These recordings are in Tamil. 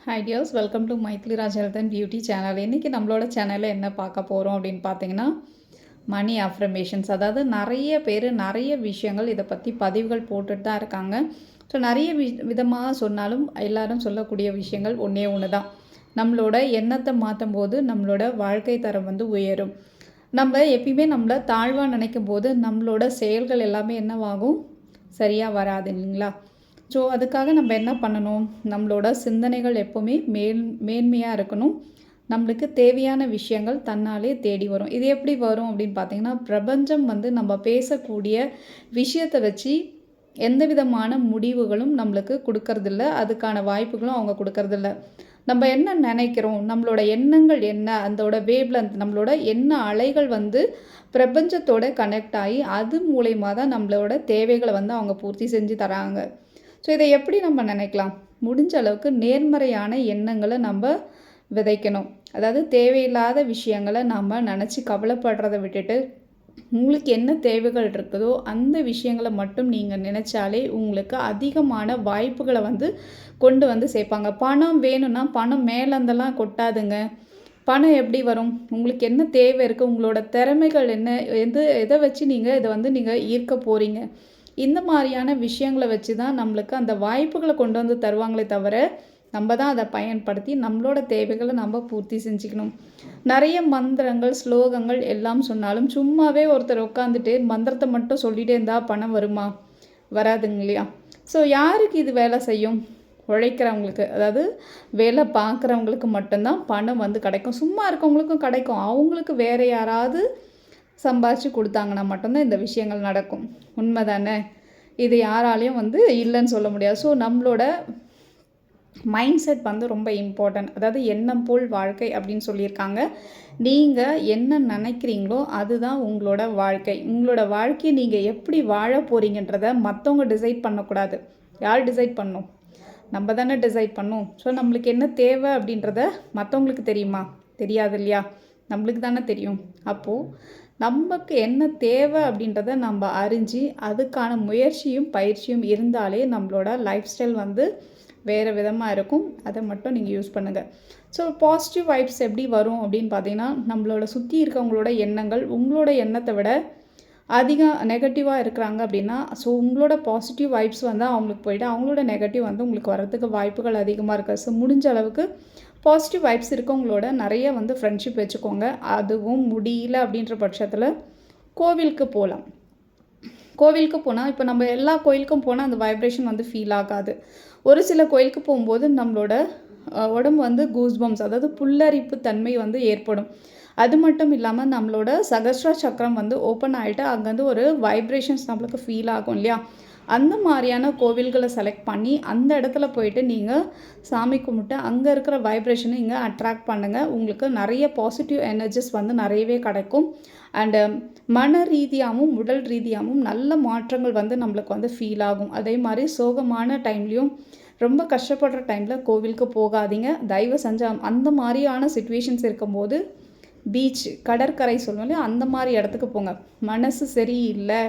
Hi tears, welcome to Mythili Raj health and beauty channel. இன்றைக்கி நம்மளோட சேனலில் என்ன பார்க்க போகிறோம் அப்படின்னு பார்த்தீங்கன்னா, மணி அஃப்ரமேஷன்ஸ். அதாவது நிறைய பேர் நிறைய விஷயங்கள் இதை பற்றி பதிவுகள் போட்டுட்டு தான் இருக்காங்க. ஸோ நிறைய விதமாக சொன்னாலும் எல்லாரும் சொல்லக்கூடிய விஷயங்கள் ஒன்றே ஒன்று தான். நம்மளோட எண்ணத்தை மாற்றும் போது நம்மளோட வாழ்க்கை தரம் வந்து உயரும். நம்ம எப்பயுமே நம்மளை தாழ்வாக நினைக்கும் போது நம்மளோட செயல்கள் எல்லாமே என்னவாகும், சரியாக வராது இல்லைங்களா? ஸோ அதுக்காக நம்ம என்ன பண்ணணும், நம்மளோட சிந்தனைகள் எப்போவுமே மேன்மையாக இருக்கணும். நம்மளுக்கு தேவையான விஷயங்கள் தன்னாலே தேடி வரும். இது எப்படி வரும் அப்படின்னு பார்த்திங்கன்னா, பிரபஞ்சம் வந்து நம்ம பேசக்கூடிய விஷயத்தை வச்சு எந்த விதமான முடிவுகளும் நம்மளுக்கு கொடுக்கறதில்ல, அதுக்கான வாய்ப்புகளும் அவங்க கொடுக்கறதில்ல. நம்ம என்ன நினைக்கிறோம், நம்மளோட எண்ணங்கள் என்ன, அதோட வேவ்லென்த், நம்மளோட எண்ண அலைகள் வந்து பிரபஞ்சத்தோட கனெக்ட் ஆகி அது மூலயமா தான் நம்மளோட தேவைகளை வந்து அவங்க பூர்த்தி செஞ்சு தராங்க. ஸோ இதை எப்படி நம்ம நினைக்கலாம், முடிஞ்ச அளவுக்கு நேர்மறையான எண்ணங்களை நம்ம விதைக்கணும். அதாவது தேவையில்லாத விஷயங்களை நம்ம நினச்சி கவலைப்படுறதை விட்டுட்டு உங்களுக்கு என்ன தேவைகள் இருக்குதோ அந்த விஷயங்களை மட்டும் நீங்கள் நினச்சாலே உங்களுக்கு அதிகமான வாய்ப்புகளை வந்து கொண்டு வந்து சேர்ப்பாங்க. பணம் வேணும்னா பணம் மேலேருந்தெல்லாம் கொட்டாதுங்க. பணம் எப்படி வரும், உங்களுக்கு என்ன தேவை இருக்குது, உங்களோட திறமைகள் என்ன, எதை வச்சு நீங்கள் இதை வந்து நீங்கள் ஈர்க்க போகிறீங்க, இந்த மாதிரியான விஷயங்களை வச்சு தான் நம்மளுக்கு அந்த வாய்ப்புகளை கொண்டு வந்து தருவாங்களே தவிர, நம்ம தான் அதை பயன்படுத்தி நம்மளோட தேவைகளை நம்ம பூர்த்தி செஞ்சுக்கணும். நிறைய மந்திரங்கள், ஸ்லோகங்கள் எல்லாம் சொன்னாலும் சும்மாவே ஒருத்தர் உட்காந்துட்டு மந்திரத்தை மட்டும் சொல்லிகிட்டே இருந்தால் பணம் வருமா? வராதுங்க இல்லையா? ஸோ யாருக்கு இது வேலை செய்யும்? உழைக்கிறவங்களுக்கு, அதாவது வேலை பார்க்குறவங்களுக்கு மட்டும்தான் பணம் வந்து கிடைக்கும். சும்மா இருக்கவங்களுக்கும் கிடைக்கும். அவங்களுக்கு வேறு யாராவது சம்பாதிச்சு கொடுத்தாங்கன்னா மட்டும்தான் இந்த விஷயங்கள் நடக்கும். உண்மை தானே? இது யாராலையும் வந்து இல்லைன்னு சொல்ல முடியாது. ஸோ நம்மளோட மைண்ட் செட் வந்து ரொம்ப இம்பார்ட்டன்ட். அதாவது எண்ணம் போல் வாழ்க்கை அப்படின்னு சொல்லியிருக்காங்க. நீங்கள் என்ன நினைக்கிறீங்களோ அதுதான் உங்களோட வாழ்க்கை. உங்களோட வாழ்க்கையை நீங்கள் எப்படி வாழ போகிறீங்கன்றதை மற்றவங்க டிசைட் பண்ணக்கூடாது. யார் டிசைட் பண்ணணும்? நம்ம தானே டிசைட் பண்ணணும். ஸோ நம்மளுக்கு என்ன தேவை அப்படின்றத மற்றவங்களுக்கு தெரியுமா? தெரியாது இல்லையா? நம்மளுக்கு தானே தெரியும். அப்போது நமக்கு என்ன தேவை அப்படின்றத நம்ம அறிஞ்சு அதுக்கான முயற்சியும் பயிற்சியும் இருந்தாலே நம்மளோட லைஃப் ஸ்டைல் வந்து வேறு விதமாக இருக்கும். அதை மட்டும் நீங்கள் யூஸ் பண்ணுங்கள். ஸோ பாசிட்டிவ் வைப்ஸ் எப்படி வரும் அப்படின்னு பார்த்தீங்கன்னா, நம்மளோட சுற்றி இருக்கவங்களோட எண்ணங்கள் உங்களோட எண்ணத்தை விட அதிகம் நெகட்டிவாக இருக்கிறாங்க அப்படின்னா, ஸோ உங்களோட பாசிட்டிவ் வைப்ஸ் வந்து அவங்களுக்கு போய்ட்டு அவங்களோட நெகட்டிவ் வந்து உங்களுக்கு வரதுக்கு வாய்ப்புகள் அதிகமாக இருக்குது. ஸோ முடிஞ்ச அளவுக்கு பாசிட்டிவ் வைப்ஸ் இருக்கவங்களோட நிறைய வந்து ஃப்ரெண்ட்ஷிப் வச்சுக்கோங்க. அதுவும் முடியல அப்படின்ற பட்சத்தில் கோவிலுக்கு போகலாம். கோவிலுக்கு போனால் இப்போ நம்ம எல்லா கோயிலுக்கும் போனால் அந்த வைப்ரேஷன் வந்து ஃபீல் ஆகாது. ஒரு சில கோயிலுக்கு போகும்போது நம்மளோட உடம்பு வந்து கூஸ்பம்ஸ், அதாவது புல்லரிப்பு தன்மை வந்து ஏற்படும். அது மட்டும் இல்லாமல் நம்மளோட சகஸ்ரா சக்கரம் வந்து ஓப்பன் ஆகிட்டு அங்கேருந்து ஒரு வைப்ரேஷன்ஸ் நம்மளுக்கு ஃபீல் ஆகும் இல்லையா? அந்த மாதிரியான கோவில்களை செலக்ட் பண்ணி அந்த இடத்துல போயிட்டு நீங்கள் சாமி கும்பிட்டு அங்கே இருக்கிற வைப்ரேஷனை இங்கே அட்ராக்ட் பண்ணுங்கள். உங்களுக்கு நிறைய பாசிட்டிவ் எனர்ஜிஸ் வந்து நிறையவே கிடைக்கும். அண்டு மன ரீதியாகவும் உடல் ரீதியாகவும் நல்ல மாற்றங்கள் வந்து நம்மளுக்கு வந்து ஃபீல் ஆகும். அதே மாதிரி சோகமான டைம்லேயும் ரொம்ப கஷ்டப்படுற டைமில் கோவிலுக்கு போகாதீங்க. தயவு செஞ்சு அந்த மாதிரியான சுச்சுவேஷன்ஸ் இருக்கும்போது பீச், கடற்கரை சொல்லுவோம் இல்லையா, அந்த மாதிரி இடத்துக்கு போங்க. மனசு சரியில்லை,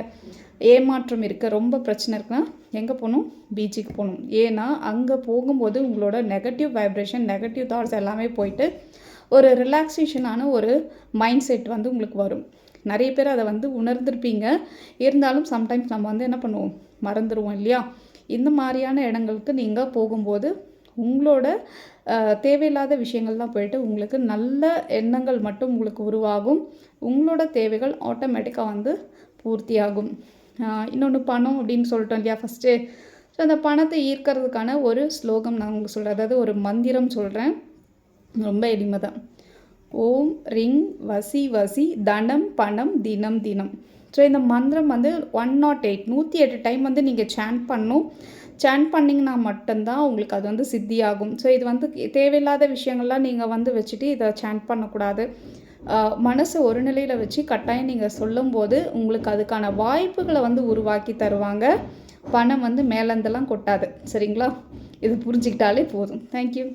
ஏமாற்றம் இருக்குது, ரொம்ப பிரச்சனை இருக்குன்னா எங்கே போகணும்? பீச்சுக்கு போகணும். ஏன்னா அங்கே போகும்போது உங்களோட நெகட்டிவ் வைப்ரேஷன், நெகட்டிவ் தாட்ஸ் எல்லாமே போயிட்டு ஒரு ரிலாக்ஸேஷனான ஒரு மைண்ட் செட் வந்து உங்களுக்கு வரும். நிறைய பேர் அதை வந்து உணர்ந்திருப்பீங்க. இருந்தாலும் சம்டைம்ஸ் நம்ம வந்து என்ன பண்ணுவோம், மறந்துடுவோம் இல்லையா? இந்த மாதிரியான இடங்களுக்கு நீங்கள் போகும்போது உங்களோட தேவையில்லாத விஷயங்கள்லாம் போயிட்டு உங்களுக்கு நல்ல எண்ணங்கள் மட்டும் உங்களுக்கு உருவாகும். உங்களோட தேவைகள் ஆட்டோமேட்டிக்காக வந்து பூர்த்தியாகும். இன்னொன்று பணம் அப்படின்னு சொல்லிட்டோம் இல்லையா ஃபஸ்ட்டு. ஸோ அந்த பணத்தை ஈர்க்கிறதுக்கான ஒரு ஸ்லோகம் நான் உங்களுக்கு சொல்கிறேன், அதாவது ஒரு மந்திரம் சொல்கிறேன். ரொம்ப எளிமை தான். ஓம் ரிங் வசி வசி தனம் பணம் தினம் தினம். ஸோ இந்த மந்திரம் வந்து 108 டைம் வந்து நீங்கள் சாண்ட் பண்ணணும். சாண்ட் பண்ணிங்கன்னா மட்டும்தான் உங்களுக்கு அது வந்து சித்தியாகும். ஸோ இது வந்து தேவையில்லாத விஷயங்கள்லாம் நீங்கள் வந்து வச்சுட்டு இதை சாண்ட் பண்ணக்கூடாது. மனசை ஒரு நிலையில் வச்சு கட்டாயம் நீங்கள் சொல்லும்போது உங்களுக்கு அதுக்கான வாய்ப்புகளை வந்து உருவாக்கி தருவாங்க. பணம் வந்து மேலேருந்தெல்லாம் கொட்டாது. சரிங்களா? இது புரிஞ்சுக்கிட்டாலே போதும். தேங்க்யூ.